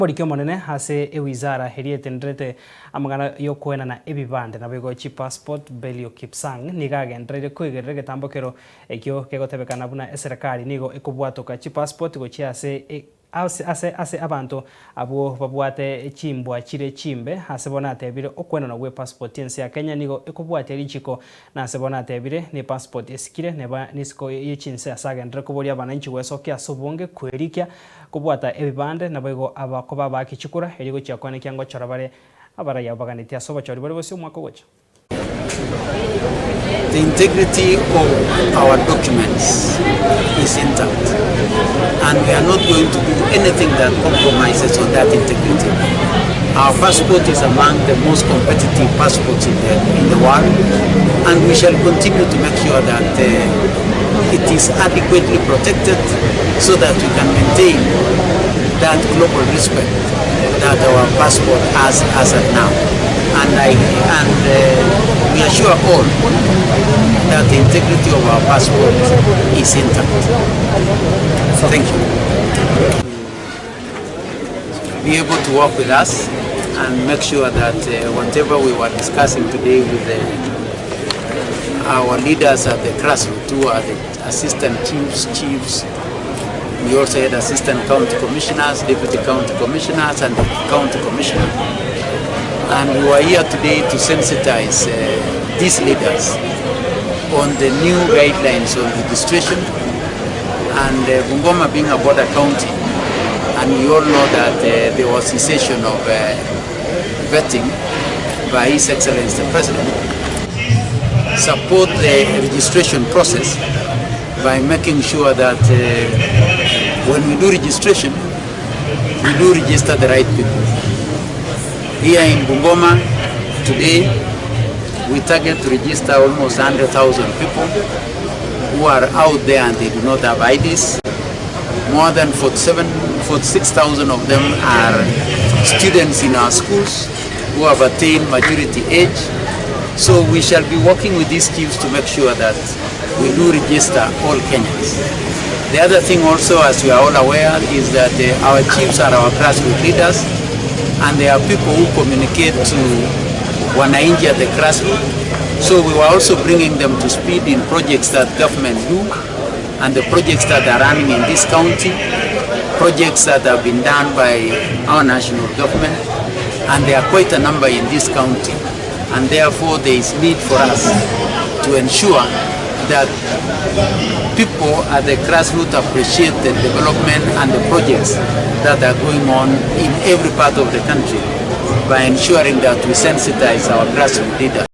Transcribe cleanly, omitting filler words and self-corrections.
Borikio monene hase ewizara heriete ndrete amagana yokwena na ebibande na bego passport belio Kipsang nigaga ndrete kwigerere getambokero ekyo kegotebekana buna eserikali nigo ekobwatoka passport gochi ase abantu abo babwate chimbwa chire chimbe hase bona tebire okwena na we passport yensi ya Kenya nigo ekobwate richiko na hase bona tebire ni passport esikire neba nisiko yechinse asaga ndrete koboria abananchi wesokia sobonge kwerikia kubwata ebibande na bego abakoba bakichukura erigo cyakwane cyangwa charabare abaraya baganiti asoba cyari bari bose umwaka gocha. The integrity of our documents is intact, and we are not going to do anything that compromises on that integrity. Our passport is among the most competitive passports in the world, and we shall continue to make sure that it is adequately protected so that we can maintain that global respect that our passport has as of now. And we assure all that the integrity of our passport is intact. Thank you. Be able to work with us and make sure that whatever we were discussing today with our leaders at the grassroots, who are the assistant chiefs, we also had assistant county commissioners, deputy county commissioners, and the county commissioner. And we are here today to sensitize these leaders on the new guidelines on registration, and Bungoma being a border county, and we all know that there was cessation of vetting by His Excellency the President. Support the registration process by making sure that when we do registration, we do register the right people. Here in Bungoma today, we target to register almost 100,000 people who are out there and they do not have IDs. More than 46,000 of them are students in our schools who have attained majority age. So we shall be working with these chiefs to make sure that we do register all Kenyans. The other thing also, as we are all aware, is that our chiefs are our grassroots leaders, and there are people who communicate to wananchi at the grassroots. So we were also bringing them to speed in projects that government do, and the projects that are running in this county, projects that have been done by our national government, and there are quite a number in this county, and therefore there is need for us to ensure that people at the grassroots appreciate the development and the projects that are going on in every part of the country by ensuring that we sensitize our grassroots leaders.